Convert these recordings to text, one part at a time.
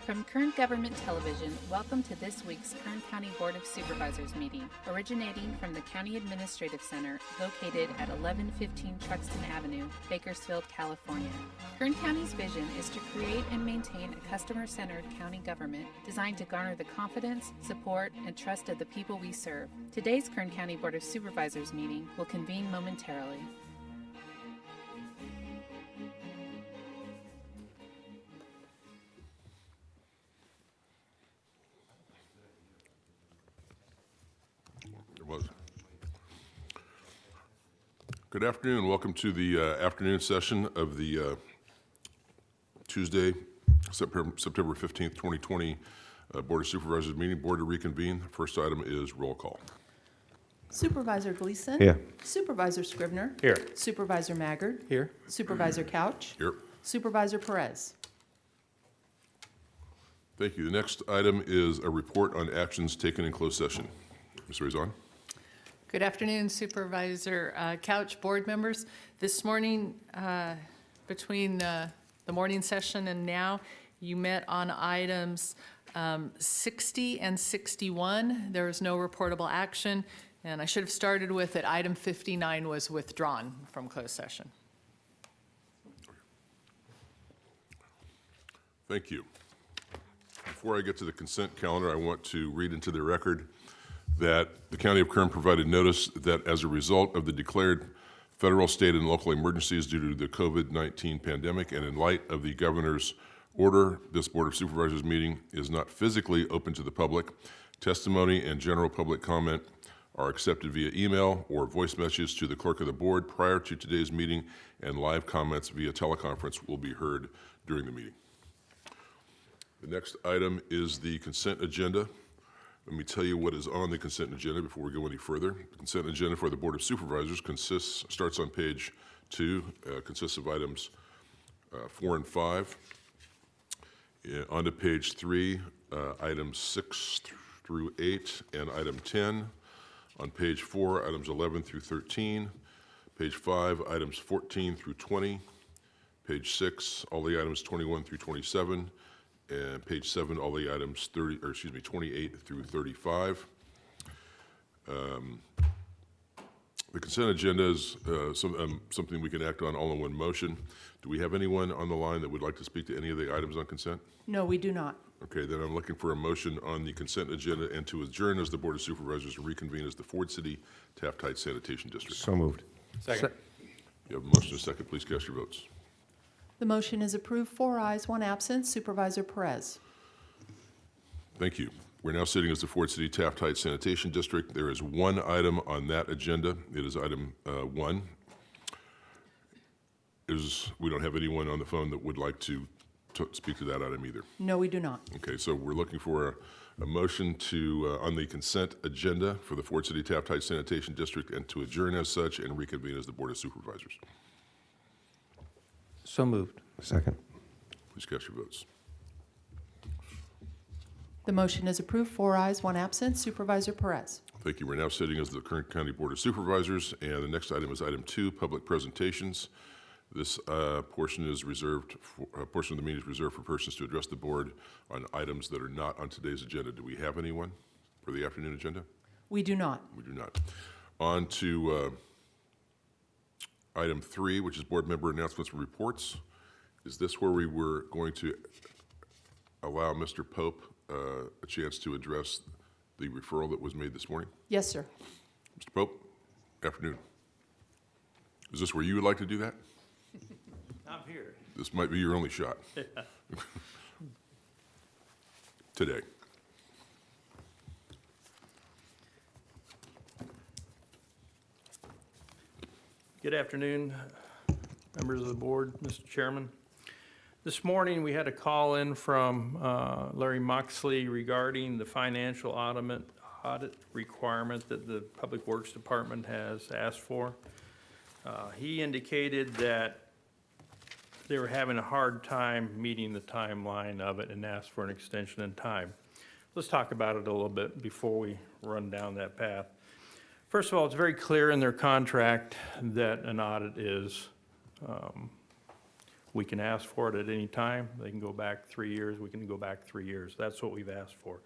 From Kern Government Television, welcome to this week's Kern County Board of Supervisors meeting, originating from the County Administrative Center located at 1115 Truxtun Avenue, Bakersfield, California. Kern County's vision is to create and maintain a customer-centered county government designed to garner the confidence, support, and trust of the people we serve. Today's Kern County Board of Supervisors meeting will convene momentarily. Good afternoon. Welcome to the afternoon session of the Tuesday, September 15th, 2020 Board of Supervisors meeting. Board to reconvene. First item is roll call. Supervisor Gleason. Here. Supervisor Scribner. Here. Supervisor Maggard. Here. Supervisor Couch. Here. Supervisor Perez. Thank you. The next item is a report on actions taken in closed session. Ms. Rezon. Good afternoon, Supervisor Couch, board members. This morning, between the morning session and now, you met on items 60 and 61. There was no reportable action, and I should have started with it. Item 59 was withdrawn from closed session. Thank you. Before I get to the consent calendar, I want to read into the record that the County of Kern provided notice that as a result of the declared federal, state, and local emergencies due to the COVID-19 pandemic and in light of the governor's order, this Board of Supervisors meeting is not physically open to the public. Testimony and general public comment are accepted via email or voice message to the clerk of the board prior to today's meeting, and live comments via teleconference will be heard during the meeting. The next item is the consent agenda. Let me tell you what is on the consent agenda before we go any further. The consent agenda for the Board of Supervisors starts on page 2, consists of items 4 and 5. Onto page 3, items 6 through 8 and item 10. On page 4, items 11 through 13. Page 5, items 14 through 20. Page 6, all the items 21 through 27. And page 7, all the items 28 through 35. The consent agenda is something we can act on all in one motion. Do we have anyone on the line that would like to speak to any of the items on consent? No, we do not. Okay, then I'm looking for a motion on the consent agenda and to adjourn as the Board of Supervisors and reconvene as the Ford CITY-TAFT Sanitation District. So moved. Second. You have a motion and a second. Please cast your votes. The motion is approved, 4 ayes, 1 absent. Supervisor Perez. Thank you. We're now sitting as the Ford CITY-TAFT Sanitation District. There is one item on that agenda. It is item 1. We don't have anyone on the phone that would like to speak to that item either. No, we do not. Okay, so we're looking for a motion to on the consent agenda for the Ford CITY-TAFT Sanitation District and to adjourn as such and reconvene as the Board of Supervisors. So moved. Second. Please cast your votes. The motion is approved, 4 ayes, 1 absent. Supervisor Perez. Thank you. We're now sitting as the Kern County Board of Supervisors, and the next item is item 2, public presentations. This portion of the meeting is reserved for persons to address the board on items that are not on today's agenda. Do we have anyone for the afternoon agenda? We do not. We do not. On to item 3, which is board member announcements and reports. Is this where we were going to allow Mr. Pope a chance to address the referral that was made this morning? Yes, sir. Mr. Pope, afternoon. Is this where you would like to do that? I'm here. This might be your only shot. Today. Good afternoon, members of the board, Mr. Chairman. This morning, we had a call in from Larry Moxley regarding the financial audit requirement that the Public Works Department has asked for. He indicated that they were having a hard time meeting the timeline of it and asked for an extension in time. Let's talk about it a little bit before we run down that path. First of all, it's very clear in their contract that an audit is We can ask for it at any time. They can go back 3 years, we can go back 3 years. That's what we've asked for.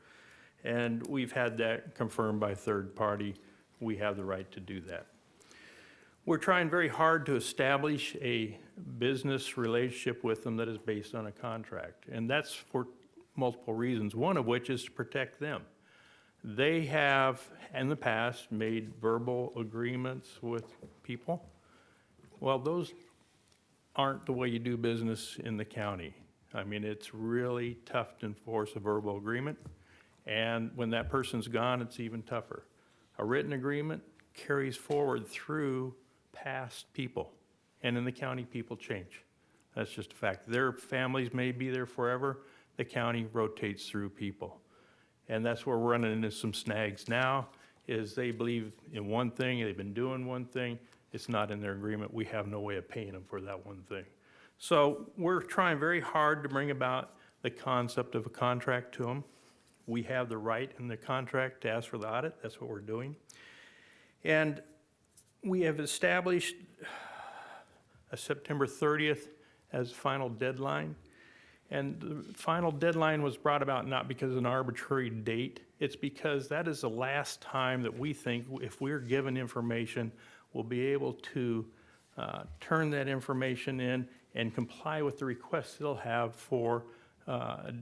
And we've had that confirmed by third party. We have the right to do that. We're trying very hard to establish a business relationship with them that is based on a contract. And that's for multiple reasons, one of which is to protect them. They have, in the past, made verbal agreements with people. Well, those aren't the way you do business in the county. I mean, it's really tough to enforce a verbal agreement. And when that person's gone, it's even tougher. A written agreement carries forward through past people. And in the county, people change. That's just a fact. Their families may be there forever. The county rotates through people. And that's where we're running into some snags now, is they believe in one thing, they've been doing one thing, it's not in their agreement, we have no way of paying them for that one thing. So we're trying very hard to bring about the concept of a contract to them. We have the right in the contract to ask for the audit, that's what we're doing. And we have established a September 30th as final deadline. And the final deadline was brought about not because of an arbitrary date, it's because that is the last time that we think, if we're given information, we'll be able to turn that information in and comply with the requests they'll have for a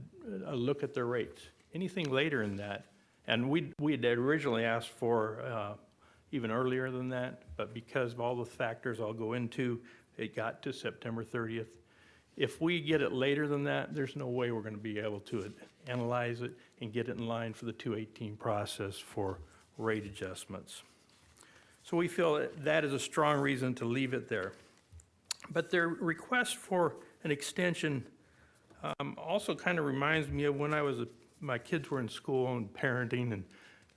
look at their rates. Anything later in that, and we had originally asked for even earlier than that, but because of all the factors I'll go into, it got to September 30th. If we get it later than that, there's no way we're going to be able to analyze it and get it in line for the 218 process for rate adjustments. So we feel that that is a strong reason to leave it there. But their request for an extension also kind of reminds me of when my kids were in school and parenting, and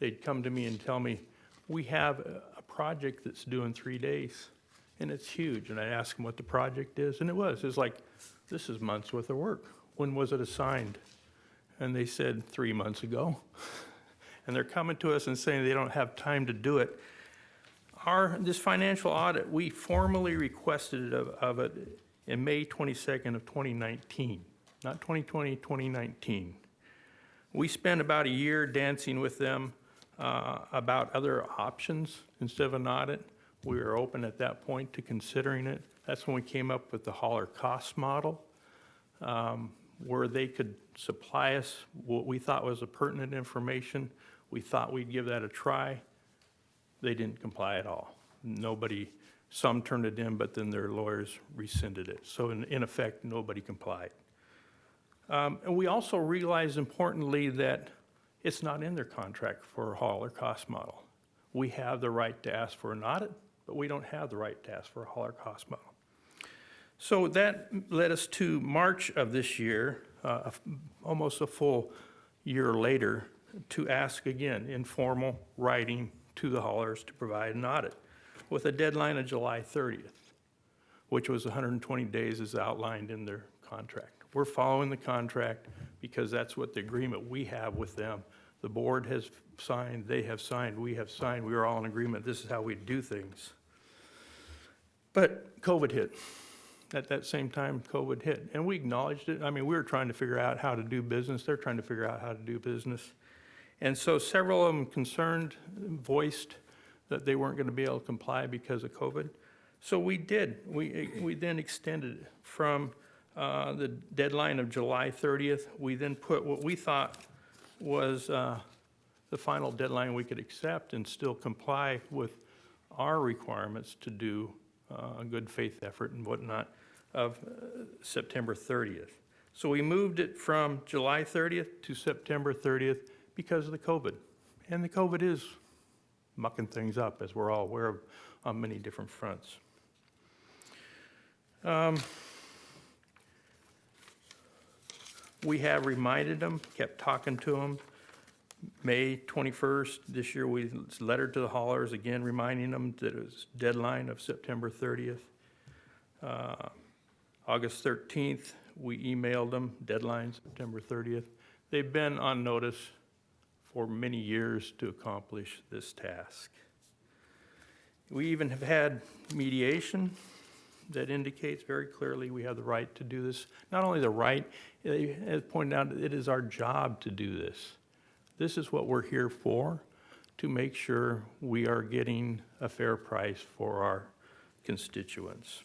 they'd come to me and tell me, we have a project that's due in 3 days, and it's huge. And I asked them what the project is, and it was like, this is months worth of work. When was it assigned? And they said 3 months ago. And they're coming to us and saying they don't have time to do it. This financial audit, we formally requested of it in May 22nd of 2019, not 2020, 2019. We spent about a year dancing with them about other options instead of an audit. We were open at that point to considering it. That's when we came up with the hauler cost model, where they could supply us what we thought was a pertinent information. We thought we'd give that a try. They didn't comply at all. Some turned it in, but then their lawyers rescinded it. So in effect, nobody complied. And we also realized importantly that it's not in their contract for a hauler cost model. We have the right to ask for an audit, but we don't have the right to ask for a hauler cost model. So that led us to March of this year, almost a full year later, to ask again in formal writing to the haulers to provide an audit with a deadline of July 30th, which was 120 days as outlined in their contract. We're following the contract because that's what the agreement we have with them. The board has signed, they have signed, we have signed, we are all in agreement, this is how we do things. But COVID hit. At that same time, COVID hit, and we acknowledged it. I mean, we were trying to figure out how to do business. They're trying to figure out how to do business. And so several of them concerned voiced that they weren't going to be able to comply because of COVID. So we did. We then extended it from the deadline of July 30th. We then put what we thought was the final deadline we could accept and still comply with our requirements to do a good faith effort and whatnot of September 30th. So we moved it from July 30th to September 30th because of the COVID. And the COVID is mucking things up, as we're all aware of, on many different fronts. We have reminded them, kept talking to them. May 21st this year, we lettered to the haulers, again reminding them that it was deadline of September 30th. August 13th, we emailed them, deadline September 30th. They've been on notice for many years to accomplish this task. We even have had mediation. that indicates very clearly we have the right to do this. Not only the right, as pointed out, it is our job to do this. This is what we're here for, to make sure we are getting a fair price for our constituents.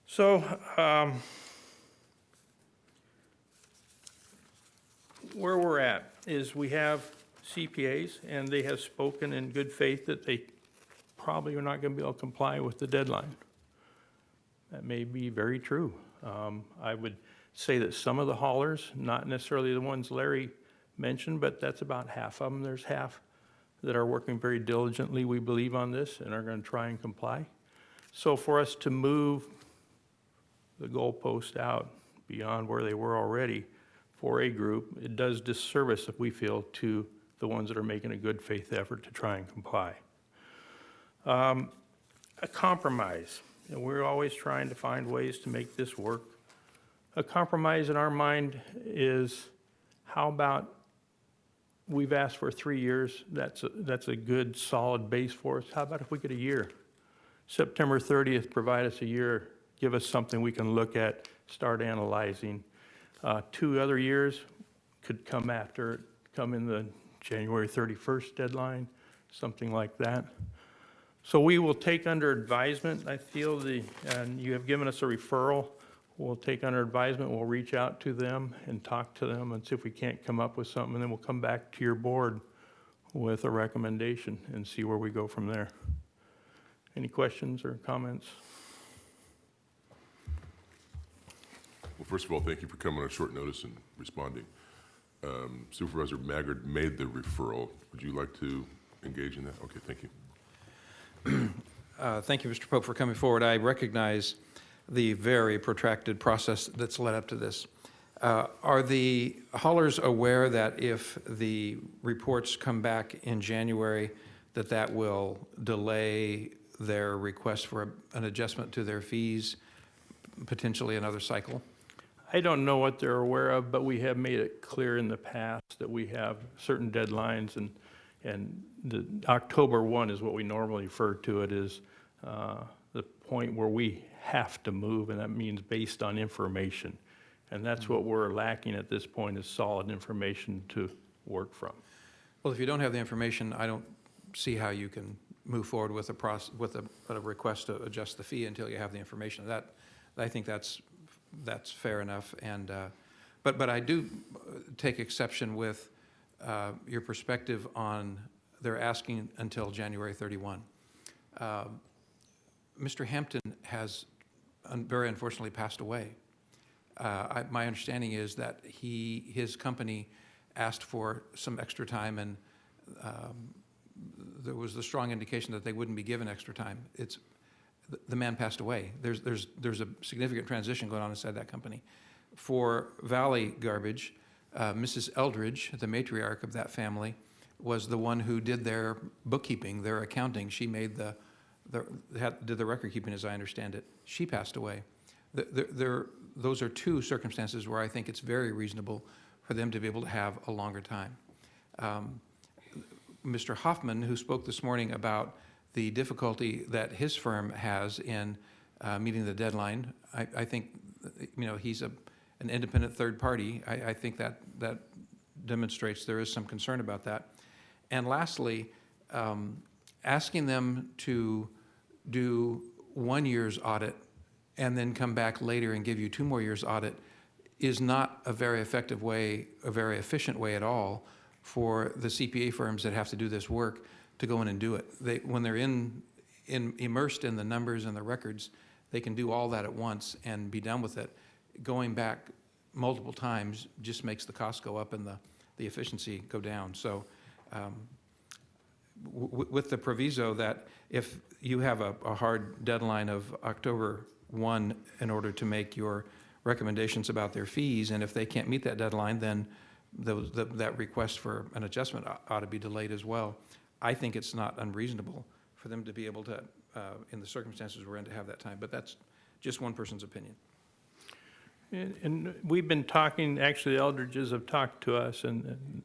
So, where we're at is we have CPAs, and they have spoken in good faith that they probably are not going to be able to comply with the deadline. That may be very true. I would say that some of the haulers, not necessarily the ones Larry mentioned, but that's about half of them. There's half that are working very diligently, we believe, on this and are going to try and comply. So for us to move the goalpost out beyond where they were already for a group, it does disservice, if we feel, to the ones that are making a good faith effort to try and comply. A compromise, and we're always trying to find ways to make this work. A compromise in our mind is, how about, we've asked for 3 years, that's a good solid base for us. How about if we get a year? September 30th, provide us a year, give us something we can look at, start analyzing. 2 other years could come after, come in the January 31st deadline, something like that. So we will take under advisement, I feel, and you have given us a referral. We'll take under advisement, we'll reach out to them and talk to them and see if we can't come up with something, and then we'll come back to your board with a recommendation and see where we go from there. Any questions or comments? Well, first of all, thank you for coming on short notice and responding. Supervisor Maggard made the referral. Would you like to engage in that? Okay, thank you. Thank you, Mr. Pope, for coming forward. I recognize the very protracted process that's led up to this. Are the haulers aware that if the reports come back in January, that will delay their request for an adjustment to their fees, potentially another cycle? I don't know what they're aware of, but we have made it clear in the past that we have certain deadlines, and the October 1 is what we normally refer to it as the point where we have to move, and that means based on information. And that's what we're lacking at this point, is solid information to work from. Well, if you don't have the information, I don't see how you can move forward with a request to adjust the fee until you have the information. I think that's fair enough. And but I do take exception with your perspective on they're asking until January 31. Mr. Hampton has very unfortunately passed away. My understanding is that his company asked for some extra time, and there was a strong indication that they wouldn't be given extra time. The man passed away. There's a significant transition going on inside that company. For Valley Garbage, Mrs. Eldridge, the matriarch of that family, was the one who did their bookkeeping, their accounting. She made did the record keeping, as I understand it. She passed away. Those are 2 circumstances where I think it's very reasonable for them to be able to have a longer time. Mr. Hoffman, who spoke this morning about the difficulty that his firm has in meeting the deadline, I think, he's an independent third party. I think that demonstrates there is some concern about that. And lastly, asking them to do 1 year's audit and then come back later and give you 2 more years audit is not a very effective way, a very efficient way at all for the CPA firms that have to do this work to go in and do it. When they're immersed in the numbers and the records, they can do all that at once and be done with it. Going back multiple times just makes the cost go up and the efficiency go down. So with the proviso that if you have a hard deadline of October 1 in order to make your recommendations about their fees, and if they can't meet that deadline, then that request for an adjustment ought to be delayed as well. I think it's not unreasonable for them to be able to, in the circumstances we're in, to have that time. But that's just one person's opinion. And we've been talking, actually the Eldridges have talked to us, and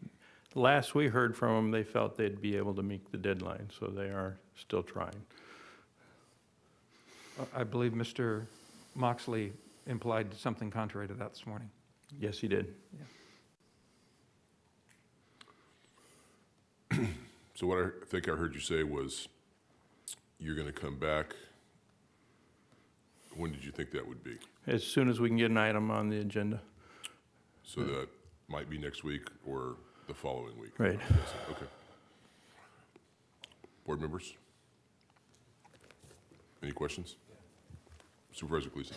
last we heard from them, they felt they'd be able to meet the deadline, so they are still trying. I believe Mr. Moxley implied something contrary to that this morning. Yes, he did. So what I think I heard you say was you're going to come back. When did you think that would be? As soon as we can get an item on the agenda. So that might be next week or the following week? Right. I'm guessing. Okay. Board members? Any questions? Supervisor Gleason?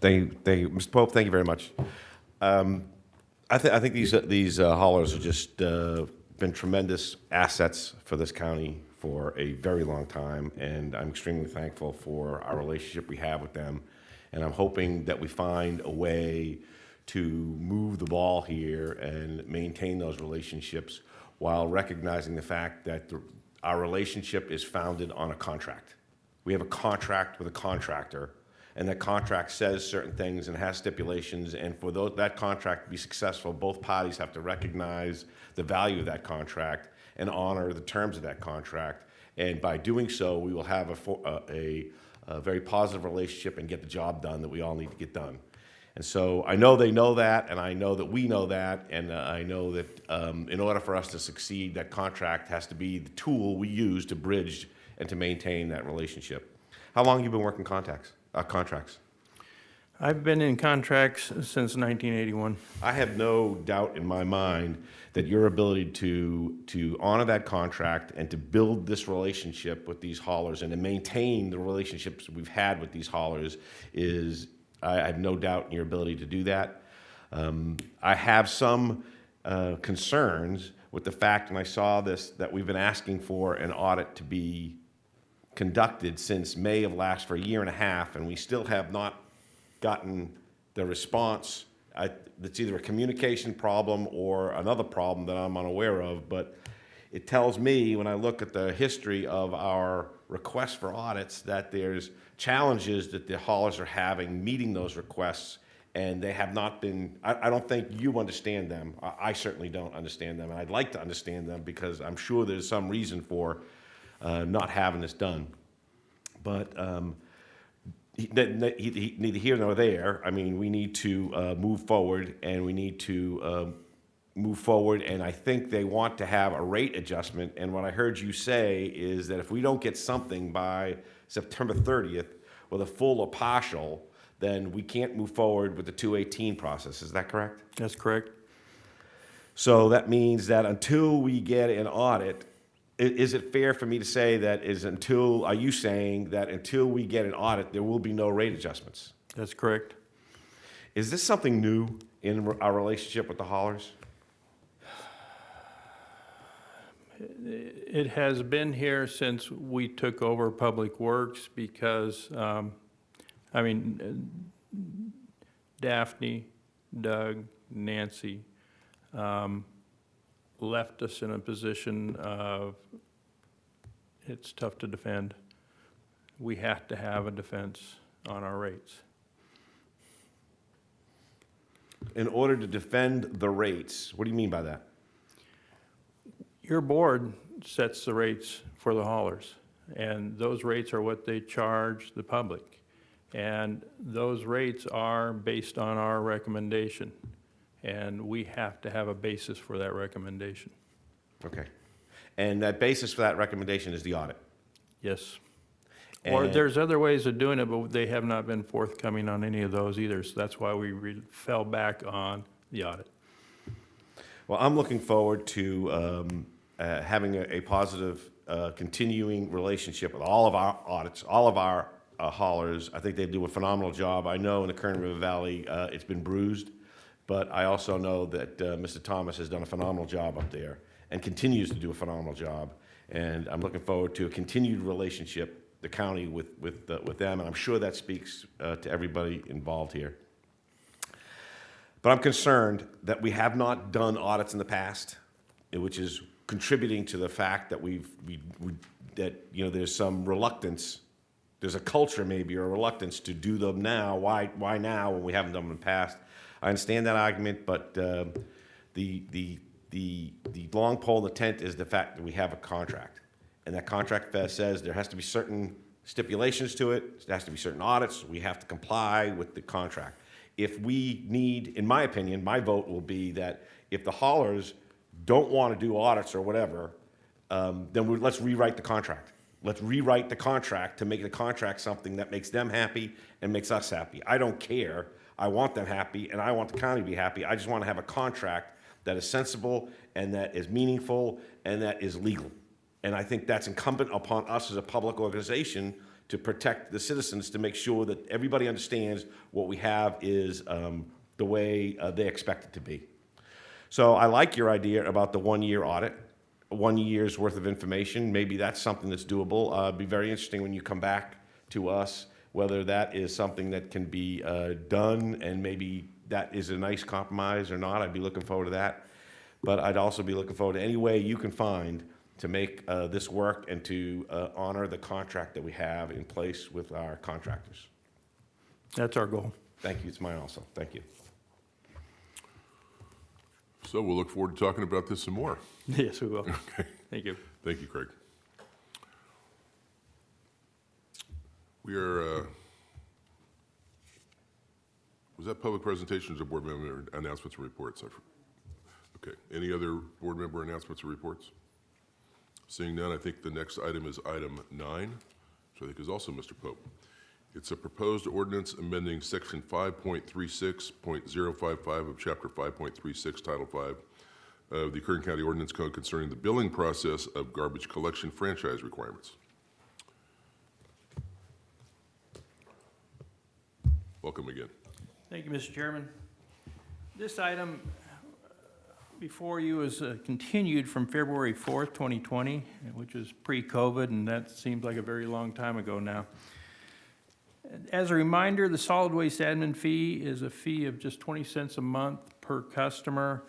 Thank you, Mr. Pope. Thank you very much. I think these haulers have just been tremendous assets for this county for a very long time, and I'm extremely thankful for our relationship we have with them. And I'm hoping that we find a way to move the ball here and maintain those relationships while recognizing the fact that our relationship is founded on a contract. We have a contract with a contractor, and that contract says certain things and has stipulations, and for that contract to be successful, both parties have to recognize the value of that contract and honor the terms of that contract. And by doing so, we will have a very positive relationship and get the job done that we all need to get done. And so I know they know that, and I know that we know that, and I know that in order for us to succeed, that contract has to be the tool we use to bridge and to maintain that relationship. How long have you been working contracts? I've been in contracts since 1981. I have no doubt in my mind that your ability to honor that contract and to build this relationship with these haulers and to maintain the relationships we've had with these haulers is, I have no doubt in your ability to do that. I have some concerns with the fact, and I saw this, that we've been asking for an audit to be conducted since May of last for a year and a half, and we still have not gotten the response. It's either a communication problem or another problem that I'm unaware of, but it tells me when I look at the history of our requests for audits that there's challenges that the haulers are having meeting those requests, and they have not been, I don't think you understand them. I certainly don't understand them, and I'd like to understand them because I'm sure there's some reason for not having this done. But neither here nor there. I mean, we need to move forward, and we need to move forward, and I think they want to have a rate adjustment. And what I heard you say is that if we don't get something by September 30th, whether full or partial, then we can't move forward with the 218 process. Is that correct? That's correct. So that means that until we get an audit, is it fair for me to say that are you saying that until we get an audit, there will be no rate adjustments? That's correct. Is this something new in our relationship with the haulers? It has been here since we took over Public Works because, Daphne, Doug, Nancy left us in a position of it's tough to defend. We have to have a defense on our rates. In order to defend the rates, what do you mean by that? Your board sets the rates for the haulers, and those rates are what they charge the public. And those rates are based on our recommendation, and we have to have a basis for that recommendation. Okay. And that basis for that recommendation is the audit? Yes. Or And- there's other ways of doing it, but they have not been forthcoming on any of those either, so that's why we fell back on the audit. Well, I'm looking forward to having a positive, continuing relationship with all of our audits, all of our haulers. I think they do a phenomenal job. I know in the Kern River Valley, it's been bruised, but I also know that Mr. Thomas has done a phenomenal job up there and continues to do a phenomenal job. And I'm looking forward to a continued relationship, the county with them, and I'm sure that speaks to everybody involved here. But I'm concerned that we have not done audits in the past, which is contributing to the fact that there's some reluctance. There's a culture maybe or a reluctance to do them now. Why now when we haven't done them in the past? I understand that argument, but the long pole in the tent is the fact that we have a contract, and that contract says there has to be certain stipulations to it. There has to be certain audits. We have to comply with the contract. If we need, in my opinion, my vote will be that if the haulers don't want to do audits or whatever, then let's rewrite the contract. Let's rewrite the contract to make the contract something that makes them happy and makes us happy. I don't care. I want them happy, and I want the county to be happy. I just want to have a contract that is sensible and that is meaningful and that is legal. And I think that's incumbent upon us as a public organization to protect the citizens, to make sure that everybody understands what we have is the way they expect it to be. So I like your idea about the 1-year audit, 1 year's worth of information. Maybe that's something that's doable. It'd be very interesting when you come back to us, whether that is something that can be done, and maybe that is a nice compromise or not. I'd be looking forward to that. But I'd also be looking forward to any way you can find to make this work and to honor the contract that we have in place with our contractors. That's our goal. Thank you. It's mine also. Thank you. So we'll look forward to talking about this some more. Yes, we will. Okay. Thank you. Thank you, Craig. We are, was that public presentations or board member announcements and reports? Okay. Any other board member announcements or reports? Seeing none, I think the next item is item 9, which I think is also Mr. Pope. It's a proposed ordinance amending section 5.36.055 of chapter 5.36, title 5 of the Kern County Ordinance Code concerning the billing process of garbage collection franchise requirements. Welcome again. Thank you, Mr. Chairman. This item before you is continued from February 4th, 2020, which is pre-COVID, and that seems like a very long time ago now. As a reminder, the solid waste admin fee is a fee of just 20 cents a month per customer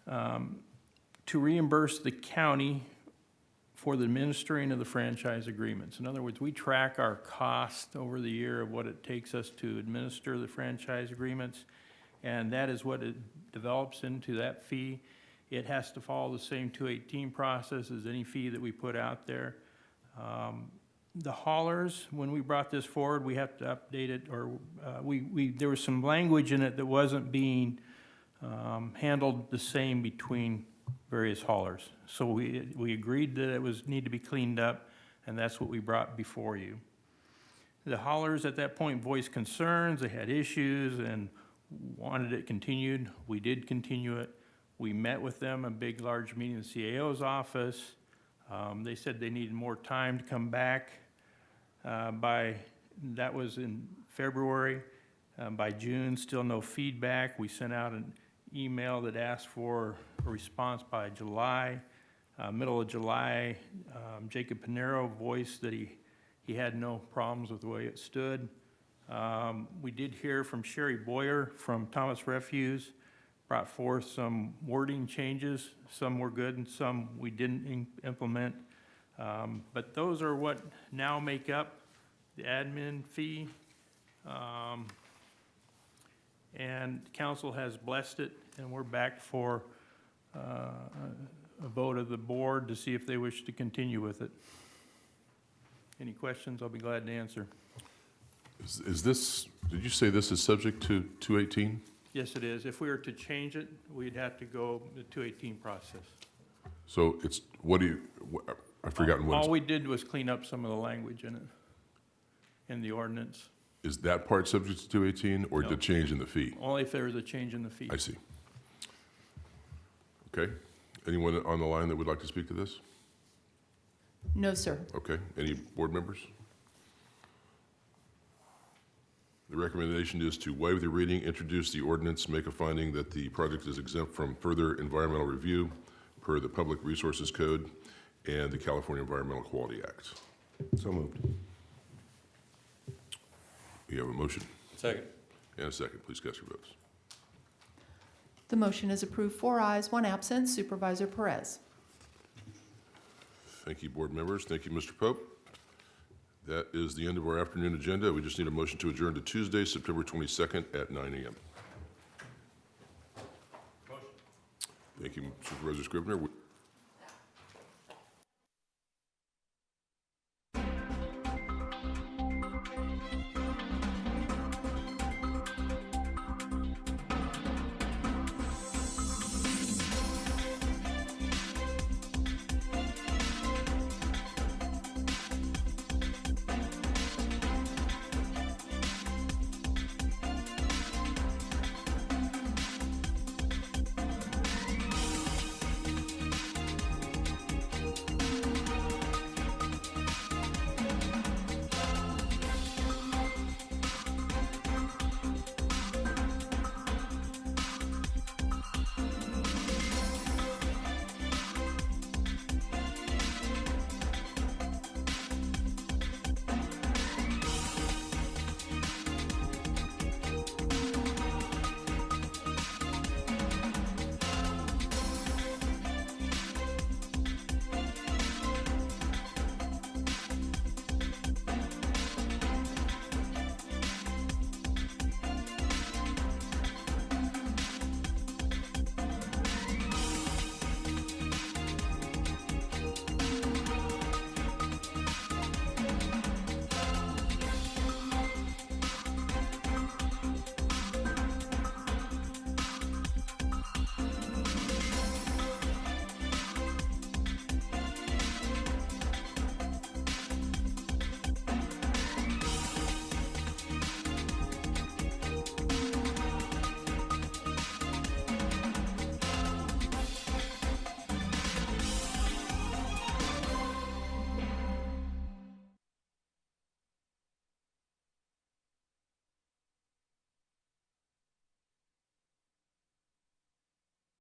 to reimburse the county for the administering of the franchise agreements. In other words, we track our cost over the year of what it takes us to administer the franchise agreements, and that is what it develops into that fee. It has to follow the same 218 process as any fee that we put out there. The haulers, when we brought this forward, we have to update it, or there was some language in it that wasn't being handled the same between various haulers. So we agreed that it was need to be cleaned up, and that's what we brought before you. The haulers at that point voiced concerns, they had issues, and wanted it continued. We did continue it. We met with them, a big, large meeting in the CAO's office. They said they needed more time to come back. That was in February. By June, still no feedback. We sent out an email that asked for a response by July. Middle of July, Jacob Pinero voiced that he had no problems with the way it stood. We did hear from Sherry Boyer from Thomas Refuse, brought forth some wording changes. Some were good and some we didn't implement. But those are what now make up the admin fee. And council has blessed it, and we're back for a vote of the board to see if they wish to continue with it. Any questions? I'll be glad to answer. Is this, did you say this is subject to 218? Yes, it is. If we were to change it, we'd have to go the 218 process. So it's, what do you, I've forgotten what All we did was clean up some of the language in it, in the ordinance. is that part subject to 218 or No. the change in the fee? Only if there was a change in the fee. I see. Okay. Anyone on the line that would like to speak to this? No, sir. Okay. Any board members? The recommendation is to waive the reading, introduce the ordinance, make a finding that the project is exempt from further environmental review per the Public Resources Code and the California Environmental Quality Act. So moved. We have a motion Second. and a second. Please cast your votes. The motion is approved, 4 ayes, 1 absent. Supervisor Perez. Thank you, board members. Thank you, Mr. Pope. That is the end of our afternoon agenda. We just need a motion to adjourn to Tuesday, September 22nd at 9 a.m. Motion. Thank you, Supervisor Scrivener.